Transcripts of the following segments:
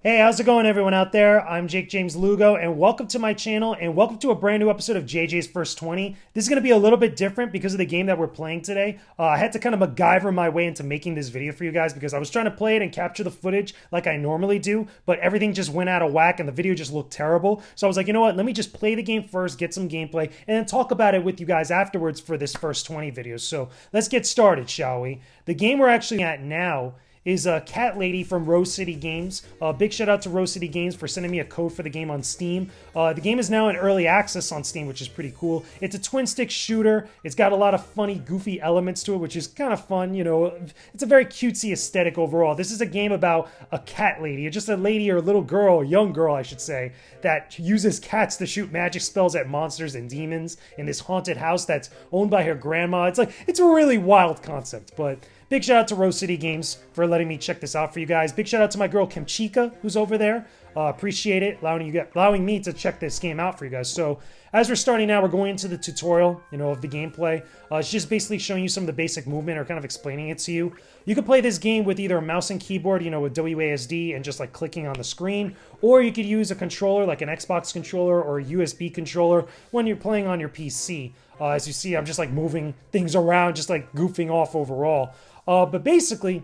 Hey, how's it going everyone out there? I'm Jakejames Lugo and welcome to my channel and welcome to a brand new episode of JJ's First 20. This is going to be a little bit different because of the game that we're playing today. I had to kind of MacGyver my way into making this video for you guys because I was trying to play it and capture the footage like I normally do, but everything just went out of whack and the video just looked terrible. So I was like, you know what, let me just play the game first, get some gameplay, and then talk about it with you guys afterwards for this First 20 video. So let's get started, shall we? The game we're actually at now is a Cat Lady from Rose City Games. Big shout out to Rose City Games for sending me a code for the game on Steam. The game is now in early access on Steam, which is pretty cool. It's a twin stick shooter. It's got a lot of funny, goofy elements to it, which is kind of fun. You know, it's a very cutesy aesthetic overall. This is a game about a cat lady, just a lady or a little girl, a young girl, I should say, that uses cats to shoot magic spells at monsters and demons in this haunted house that's owned by her grandma. It's a really wild concept, but big shout out to Rose City Games for letting me check this out for you guys. Big shout out to my girl Kimchika, who's over there. Appreciate it, allowing me to check this game out for you guys. So as we're starting now, we're going into the tutorial, of the gameplay. It's just basically showing you some of the basic movement or kind of explaining it to you. You can play this game with either a mouse and keyboard, with WASD and just like clicking on the screen, or you could use a controller like an Xbox controller or a USB controller when you're playing on your PC. As you see, I'm just like moving things around, just like goofing off overall. But basically,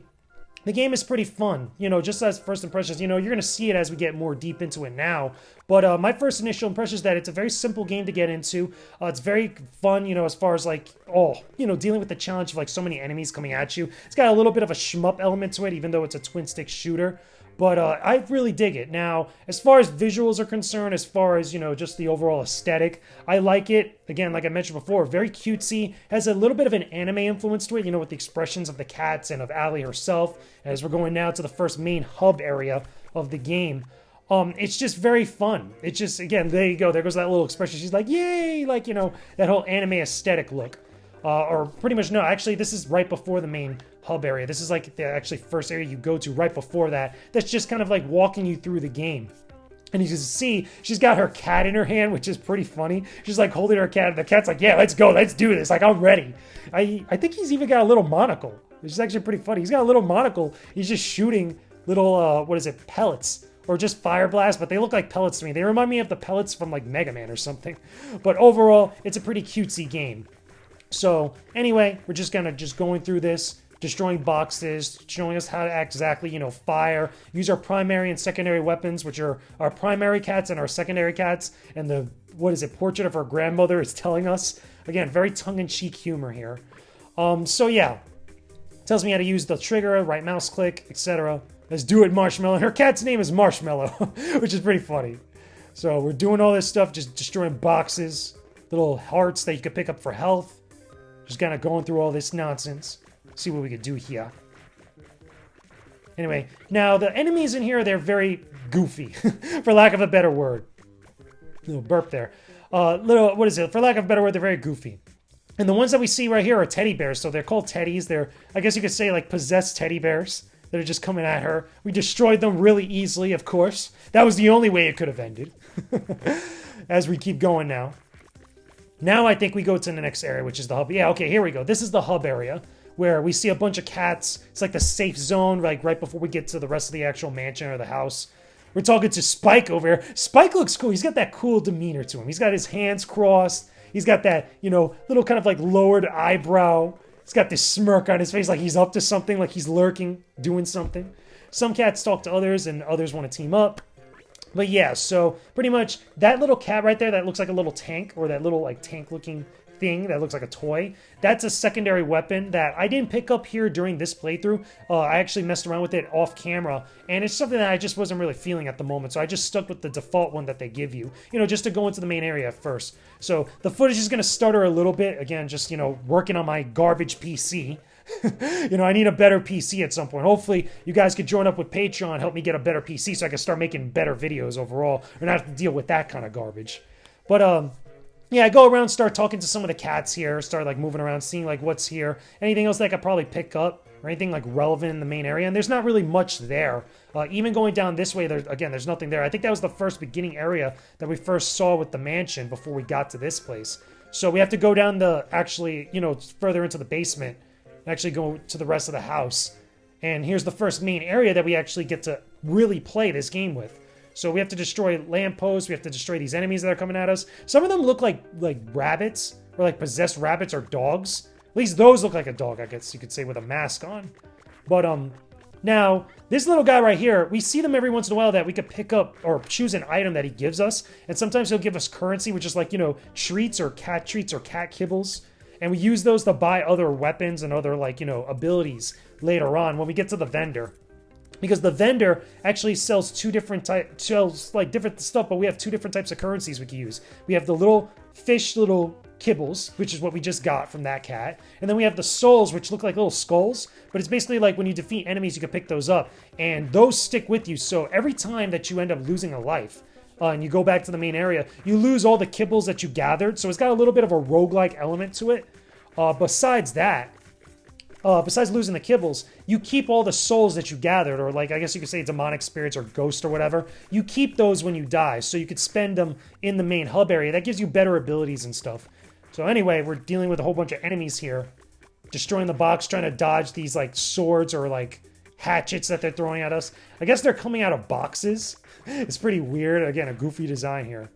the game is pretty fun, just as first impressions. You're going to see it as we get more deep into it now. But my first initial impression is that it's a very simple game to get into. It's very fun, as far as like, dealing with the challenge of like so many enemies coming at you. It's got a little bit of a shmup element to it, even though it's a twin stick shooter. But I really dig it. Now, as far as visuals are concerned, as far as, just the overall aesthetic, I like it. Again, like I mentioned before, very cutesy. Has a little bit of an anime influence to it, with the expressions of the cats and of Allie herself. As we're going now to the first main hub area of the game. It's just very fun. It's just, again, there you go. There goes that little expression. She's like, yay! Like, that whole anime aesthetic look. Or pretty much, no, actually, this is right before the main hub area. This is like the actually first area you go to right before that. That's just kind of like walking you through the game. And you can see she's got her cat in her hand, which is pretty funny. She's like holding her cat, and the cat's like, yeah, let's go, let's do this. Like, I'm ready. I think he's even got a little monocle, which is actually pretty funny. He's got a little monocle. He's just shooting little, pellets. Or just fire blast, but they look like pellets to me. They remind me of the pellets from like Mega Man or something. But overall, it's a pretty cutesy game. So anyway, we're just going through this, destroying boxes, showing us how to exactly, fire, use our primary and secondary weapons, which are our primary cats and our secondary cats, and the, portrait of her grandmother is telling us. Again, very tongue-in-cheek humor here. So yeah, tells me how to use the trigger, right mouse click, etc. Let's do it, Marshmallow. Her cat's name is Marshmallow, which is pretty funny. So we're doing all this stuff, just destroying boxes, little hearts that you could pick up for health. Just kind of going through all this nonsense. See what we could do here. Anyway, now the enemies in here, they're very goofy, for lack of a better word. Little burp there. For lack of a better word, they're very goofy. And the ones that we see right here are teddy bears, so they're called teddies. They're, I guess you could say, like possessed teddy bears that are just coming at her. We destroyed them really easily, of course. That was the only way it could have ended. As we keep going now. Now I think we go to the next area, which is the hub. Yeah, okay, here we go. This is the hub area where we see a bunch of cats. It's like the safe zone, like right before we get to the rest of the actual mansion or the house. We're talking to Spike over here. Spike looks cool. He's got that cool demeanor to him. He's got his hands crossed. He's got that, little kind of like lowered eyebrow. He's got this smirk on his face like he's up to something, like he's lurking, doing something. Some cats talk to others and others want to team up. But yeah, so pretty much that little cat right there that looks like a little tank, or that little like tank looking thing that looks like a toy, that's a secondary weapon that I didn't pick up here during this playthrough. I actually messed around with it off camera, and it's something that I just wasn't really feeling at the moment, so I just stuck with the default one that they give you, just to go into the main area first. So the footage is going to stutter a little bit, again, just, working on my garbage PC. I need a better PC at some point. Hopefully, you guys could join up with Patreon, help me get a better PC so I can start making better videos overall, or not have to deal with that kind of garbage. But, yeah, I go around, start talking to some of the cats here, start, like, moving around, seeing, like, what's here. Anything else that I could probably pick up, or anything, like, relevant in the main area. And there's not really much there. Even going down this way, there's nothing there. I think that was the first beginning area that we first saw with the mansion before we got to this place. So we have to go down further into the basement, and actually go to the rest of the house. And here's the first main area that we actually get to really play this game with. So we have to destroy lampposts. We have to destroy these enemies that are coming at us. Some of them look like rabbits, or like possessed rabbits or dogs. At least those look like a dog, I guess you could say, with a mask on. But now this little guy right here, we see them every once in a while that we could pick up or choose an item that he gives us. And sometimes he'll give us currency, which is like, you know, treats or cat kibbles. And we use those to buy other weapons and other, like, you know, abilities later on when we get to the vendor. Because the vendor actually sells different stuff, but we have two different types of currencies we can use. We have the little fish, little kibbles, which is what we just got from that cat. And then we have the souls, which look like little skulls. But it's basically like when you defeat enemies, you can pick those up. And those stick with you. So every time that you end up losing a life, and you go back to the main area, you lose all the kibbles that you gathered. So it's got a little bit of a roguelike element to it. Besides that, besides losing the kibbles, you keep all the souls that you gathered, or like, I guess you could say demonic spirits or ghosts or whatever. You keep those when you die, so you could spend them in the main hub area. That gives you better abilities and stuff. So anyway, we're dealing with a whole bunch of enemies here. Destroying the box, trying to dodge these like swords or like hatchets that they're throwing at us. I guess they're coming out of boxes. It's pretty weird. Again, a goofy design here.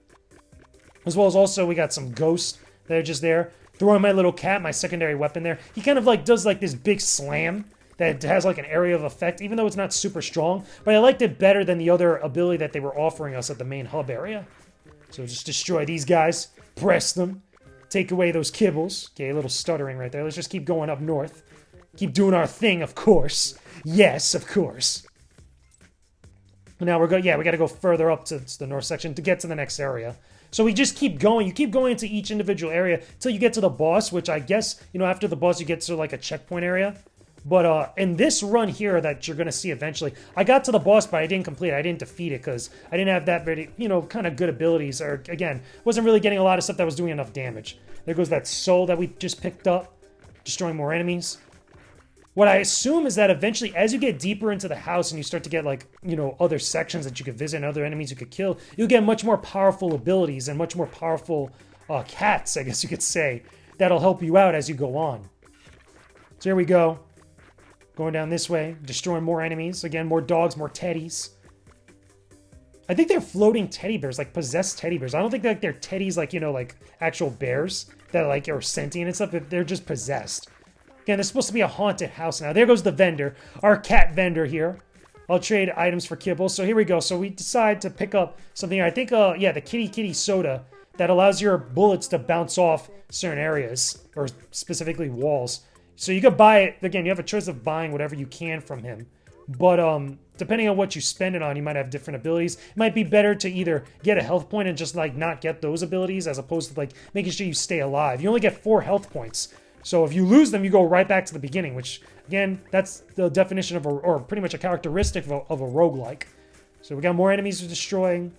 As well as also we got some ghosts that are just there. Throwing my little cat, my secondary weapon there. He kind of like does like this big slam that has like an area of effect, even though it's not super strong. But I liked it better than the other ability that they were offering us at the main hub area. So just destroy these guys, press them, take away those kibbles. Okay, a little stuttering right there. Let's just keep going up north. Keep doing our thing, of course. Yes, of course. Now we got to go further up to the north section to get to the next area. So we just keep going. You keep going into each individual area until you get to the boss, which I guess, you know, after the boss you get to like a checkpoint area. But in this run here that you're going to see eventually, I got to the boss, but I didn't complete it. I didn't defeat it because I didn't have that very, you know, kind of good abilities. Or, again, wasn't really getting a lot of stuff that was doing enough damage. There goes that soul that we just picked up, destroying more enemies. What I assume is that eventually, as you get deeper into the house and you start to get, like, you know, other sections that you could visit and other enemies you could kill, you'll get much more powerful abilities and much more powerful cats, I guess you could say, that'll help you out as you go on. So here we go. Going down this way, destroying more enemies. Again, more dogs, more teddies. I think they're floating teddy bears, like possessed teddy bears. I don't think like they're teddies, like, you know, like actual bears that like are sentient and stuff. They're just possessed. Again, there's supposed to be a haunted house now. There goes the vendor, our cat vendor here. I'll trade items for kibble. So here we go. So we decide to pick up something here. I think, yeah, the kitty soda that allows your bullets to bounce off certain areas, or specifically walls. So you could buy it. Again, you have a choice of buying whatever you can from him. But depending on what you spend it on, you might have different abilities. It might be better to either get a health point and just like not get those abilities, as opposed to like making sure you stay alive. You only get 4 health points. So if you lose them, you go right back to the beginning, which, again, that's the definition of or pretty much a characteristic of a roguelike. So we got more enemies to destroy,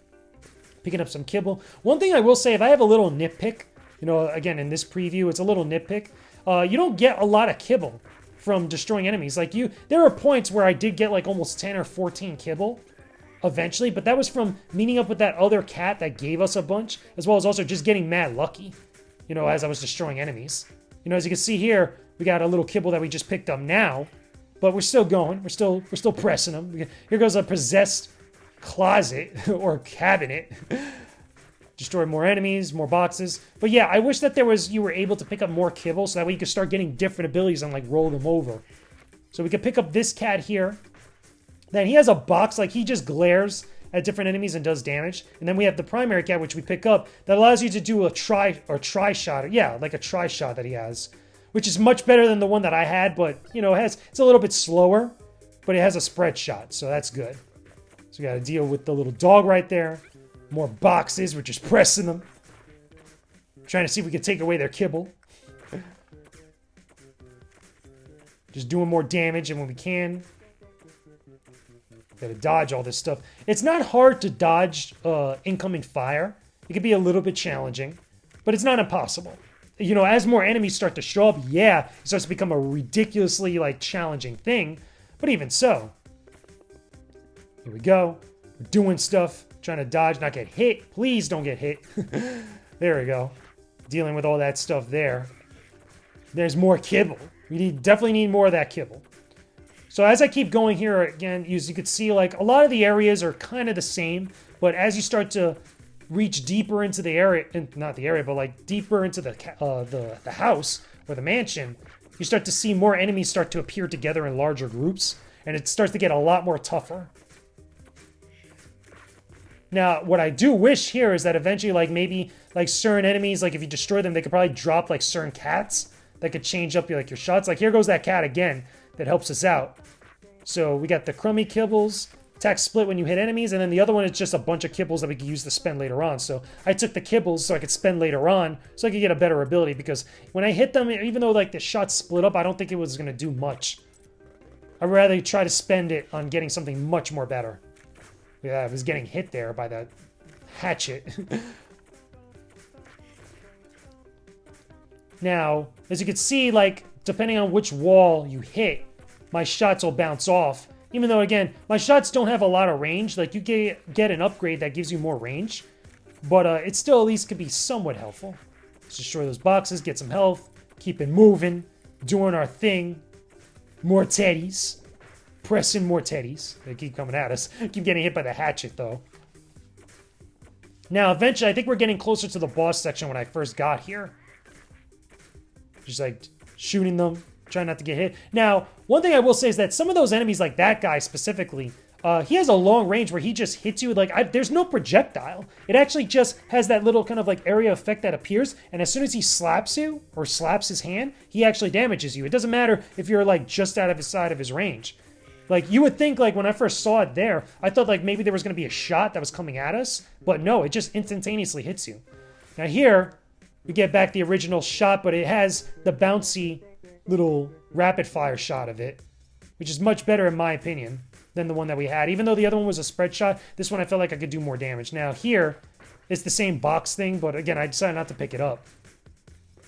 picking up some kibble. One thing I will say, if I have a little nitpick, you know, again, in this preview, it's a little nitpick. You don't get a lot of kibble from destroying enemies. Like, there are points where I did get like almost 10 or 14 kibble eventually, but that was from meeting up with that other cat that gave us a bunch, as well as also just getting mad lucky, you know, as I was destroying enemies. You know, as you can see here, we got a little kibble that we just picked up now, but we're still going. We're still pressing them. Here goes a possessed closet or cabinet. Destroy more enemies, more boxes. But yeah, I wish that you were able to pick up more kibble so that way you could start getting different abilities and like roll them over. So we could pick up this cat here. Then he has a box, like he just glares at different enemies and does damage. And then we have the primary cat, which we pick up, that allows you to do a tri-shot. Yeah, like a tri-shot that he has, which is much better than the one that I had, but, you know, it's a little bit slower, but it has a spread shot, so that's good. So we got to deal with the little dog right there. More boxes, we're just pressing them. Trying to see if we can take away their kibble. Just doing more damage, and when we can, gotta dodge all this stuff. It's not hard to dodge incoming fire. It can be a little bit challenging, but it's not impossible. You know, as more enemies start to show up, yeah, it starts to become a ridiculously, like, challenging thing. But even so, here we go. We're doing stuff, trying to dodge, not get hit. Please don't get hit. There we go. Dealing with all that stuff there. There's more kibble. We definitely need more of that kibble. So as I keep going here, again, as you can see, like, a lot of the areas are kind of the same, but as you start to reach deeper into the area, not the area, but like deeper into the house or the mansion, you start to see more enemies start to appear together in larger groups, and it starts to get a lot more tougher. Now, what I do wish here is that eventually, like, maybe, like, certain enemies, like, if you destroy them, they could probably drop, like, certain cats that could change up, like, your shots. Like, here goes that cat again that helps us out. So, we got the crummy kibbles, attack split when you hit enemies, and then the other one is just a bunch of kibbles that we can use to spend later on. So, I took the kibbles so I could spend later on, so I could get a better ability, because when I hit them, even though, like, the shots split up, I don't think it was going to do much. I'd rather try to spend it on getting something much more better. Yeah, I was getting hit there by that hatchet. Now, as you can see, like, depending on which wall you hit, my shots will bounce off. Even though, again, my shots don't have a lot of range. Like, you get an upgrade that gives you more range. But it still at least could be somewhat helpful. Let's destroy those boxes, get some health, keep it moving, doing our thing. More teddies. Pressing more teddies. They keep coming at us. Keep getting hit by the hatchet, though. Now, eventually, I think we're getting closer to the boss section when I first got here. Just, like, shooting them, trying not to get hit. Now, one thing I will say is that some of those enemies, like that guy specifically, he has a long range where he just hits you. Like, there's no projectile. It actually just has that little kind of, like, area effect that appears. And as soon as he slaps you, or slaps his hand, he actually damages you. It doesn't matter if you're, like, just out of his side of his range. Like, you would think, like, when I first saw it there, I thought, like, maybe there was going to be a shot that was coming at us. But no, it just instantaneously hits you. Now here, we get back the original shot, but it has the bouncy little rapid-fire shot of it, which is much better, in my opinion, than the one that we had. Even though the other one was a spread shot, this one I felt like I could do more damage. Now here, it's the same box thing, but again, I decided not to pick it up.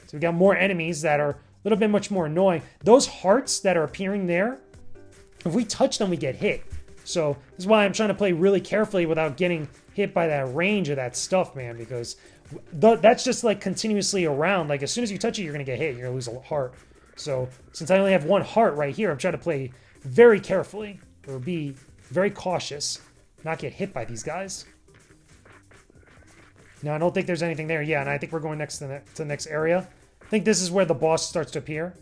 So we got more enemies that are a little bit much more annoying. Those hearts that are appearing there, if we touch them, we get hit. So this is why I'm trying to play really carefully without getting hit by that range of that stuff, man, because that's just like continuously around. Like, as soon as you touch it, you're going to get hit. You're going to lose a heart. So since I only have one heart right here, I'm trying to play very carefully, or be very cautious, not get hit by these guys. Now, I don't think there's anything there. Yeah, and I think we're going next to the next area. I think this is where the boss starts to appear.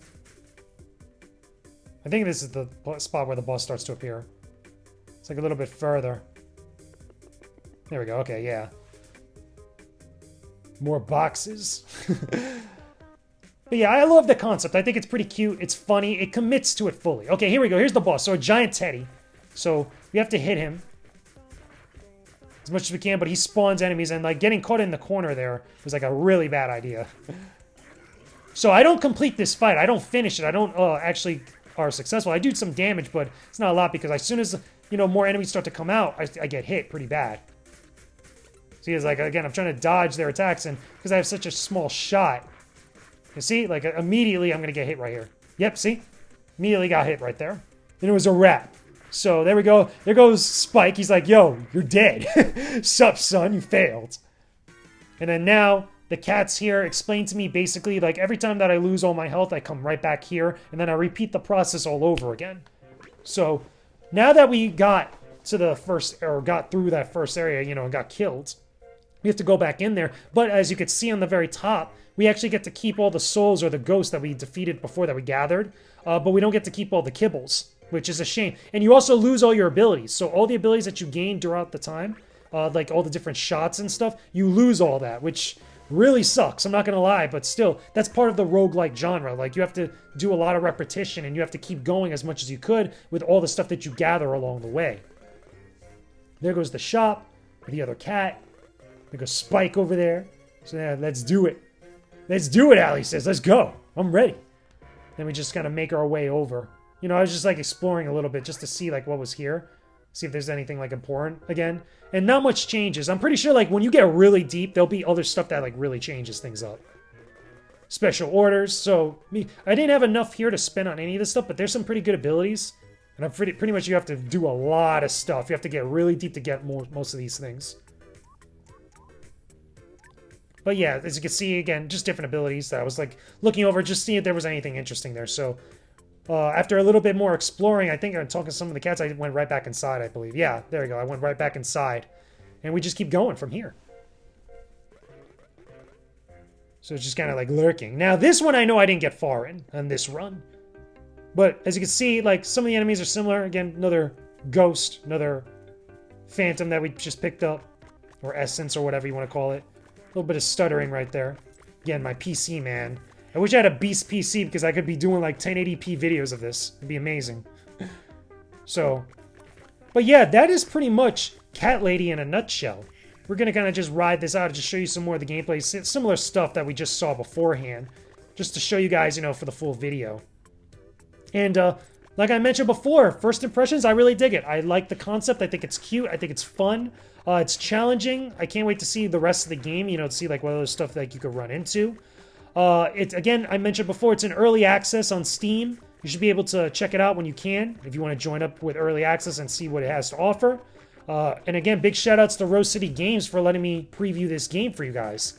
I think this is the spot where the boss starts to appear. It's like a little bit further. There we go. Okay, yeah. More boxes. But yeah, I love the concept. I think it's pretty cute. It's funny. It commits to it fully. Okay, here we go. Here's the boss. So a giant teddy. So we have to hit him as much as we can, but he spawns enemies, and like getting caught in the corner there was like a really bad idea. So I don't complete this fight. I don't finish it. I don't actually are successful. I do some damage, but it's not a lot, because as soon as, you know, more enemies start to come out, I get hit pretty bad. See, it's like, again, I'm trying to dodge their attacks, and because I have such a small shot, you see, like, immediately I'm going to get hit right here. Yep, see? Immediately got hit right there. And it was a wrap. So there we go. There goes Spike. He's like, yo, you're dead. Sup, son, you failed. And then now the cats here explain to me basically, like, every time that I lose all my health, I come right back here, and then I repeat the process all over again. So now that we got to the first, or got through that first area, you know, and got killed, we have to go back in there. But as you can see on the very top, we actually get to keep all the souls or the ghosts that we defeated before that we gathered, but we don't get to keep all the kibbles, which is a shame. And you also lose all your abilities. So all the abilities that you gain throughout the time, like all the different shots and stuff, you lose all that, which really sucks. I'm not going to lie, but still, that's part of the roguelike genre. Like, you have to do a lot of repetition, and you have to keep going as much as you could with all the stuff that you gather along the way. There goes the shop, with the other cat. There goes Spike over there. So yeah, let's do it. Let's do it, Allie says. Let's go. I'm ready. Then we just kind of make our way over. You know, I was just like exploring a little bit just to see like what was here. See if there's anything like important again. And not much changes. I'm pretty sure like when you get really deep, there'll be other stuff that like really changes things up. Special orders. So I didn't have enough here to spend on any of this stuff, but there's some pretty good abilities. And I'm pretty much you have to do a lot of stuff. You have to get really deep to get most of these things. But yeah, as you can see, again, just different abilities that I was like looking over, just seeing if there was anything interesting there. So After a little bit more exploring, I think I'm talking to some of the cats, I went right back inside, I believe. Yeah, there we go. I went right back inside. And we just keep going from here. So it's just kind of like lurking. Now, this one I know I didn't get far in on this run. But as you can see, like, some of the enemies are similar. Again, another ghost, another phantom that we just picked up. Or essence, or whatever you want to call it. A little bit of stuttering right there. Again, my PC, man. I wish I had a beast PC because I could be doing like 1080p videos of this. It'd be amazing. So, but yeah, that is pretty much Cat Lady in a nutshell. We're going to kind of just ride this out and just show you some more of the gameplay. Similar stuff that we just saw beforehand. Just to show you guys, you know, for the full video. And like I mentioned before, first impressions, I really dig it. I like the concept. I think it's cute. I think it's fun. It's challenging. I can't wait to see the rest of the game, you know, to see like what other stuff that you could run into. It's, again, I mentioned before, it's in early access on Steam. You should be able to check it out when you can, if you want to join up with early access and see what it has to offer. And again, big shout outs to Rose City Games for letting me preview this game for you guys.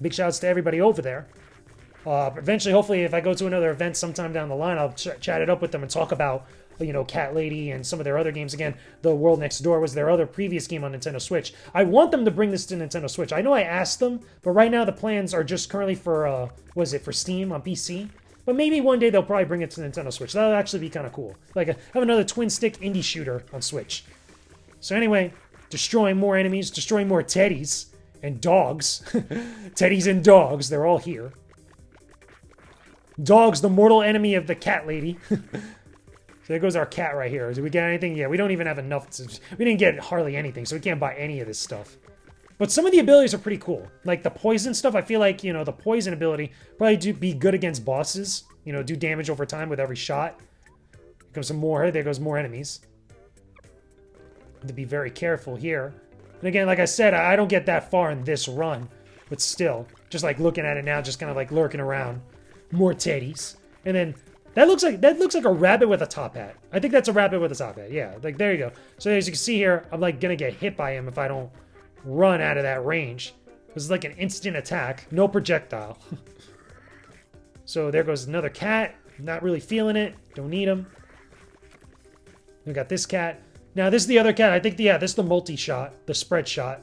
Big shout outs to everybody over there. Eventually, hopefully, if I go to another event sometime down the line, I'll chat it up with them and talk about, you know, Cat Lady and some of their other games. Again, The World Next Door was their other previous game on Nintendo Switch. I want them to bring this to Nintendo Switch. I know I asked them, but right now the plans are just currently for, for Steam on PC? But maybe one day they'll probably bring it to Nintendo Switch. That'll actually be kind of cool. Like, have another twin-stick indie shooter on Switch. So anyway, destroying more enemies, destroying more teddies and dogs. Teddies and dogs, they're all here. Dog's the mortal enemy of the Cat Lady. So there goes our cat right here. Did we get anything? Yeah, we don't even have enough. We didn't get hardly anything, so we can't buy any of this stuff. But some of the abilities are pretty cool. Like the poison stuff, I feel like, you know, the poison ability probably do be good against bosses. You know, do damage over time with every shot. There goes some more. There goes more enemies. Have to be very careful here. And again, like I said, I don't get that far in this run. But still, just like looking at it now, just kind of like lurking around. More teddies. And then that looks like a rabbit with a top hat. I think that's a rabbit with a top hat. Yeah, like there you go. So as you can see here, I'm like gonna get hit by him if I don't run out of that range. This is like an instant attack, no projectile. So there goes another cat. Not really feeling it. Don't need him. We got this cat. Now this is the other cat. I think this is the multi-shot, the spread shot.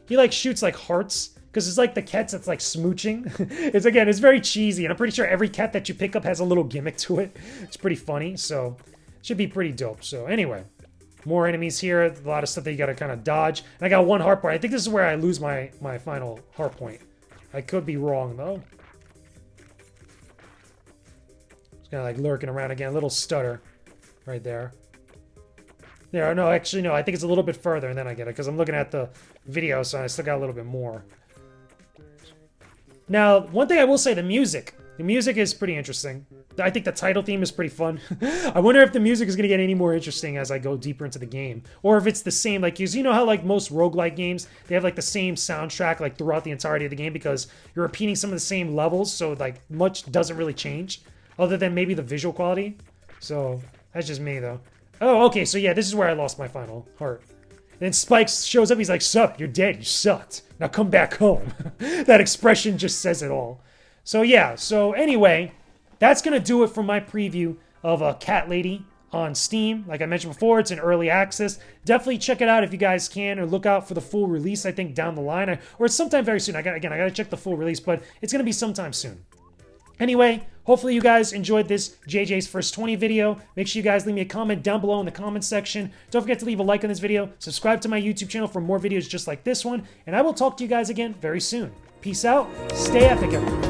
He like shoots like hearts. Because it's like the cats that's like smooching. It's very cheesy. And I'm pretty sure every cat that you pick up has a little gimmick to it. It's pretty funny. So it should be pretty dope. So anyway, more enemies here. A lot of stuff that you got to kind of dodge. And I got one heart point. I think this is where I lose my final heart point. I could be wrong though. Just kind of like lurking around again. A little stutter right there. There, no, actually no. I think it's a little bit further and then I get it. Because I'm looking at the video, so I still got a little bit more. Now, one thing I will say, the music. The music is pretty interesting. I think the title theme is pretty fun. I wonder if the music is going to get any more interesting as I go deeper into the game. Or if it's the same, like, you know how, like, most roguelike games, they have, like, the same soundtrack, like, throughout the entirety of the game because you're repeating some of the same levels, so, like, much doesn't really change. Other than maybe the visual quality. So, that's just me, though. Oh, okay, so yeah, this is where I lost my final heart. Then Spike shows up, he's like, "Sup, you're dead, you sucked. Now come back home." That expression just says it all. So yeah, so anyway, that's going to do it for my preview of Cat Lady on Steam. Like I mentioned before, it's in early access. Definitely check it out if you guys can, or look out for the full release, I think, down the line. Or it's sometime very soon. I got to check the full release, but it's going to be sometime soon. Anyway, hopefully you guys enjoyed this JJ's First 20 video. Make sure you guys leave me a comment down below in the comment section. Don't forget to leave a like on this video. Subscribe to my YouTube channel for more videos just like this one. And I will talk to you guys again very soon. Peace out. Stay epic, everyone.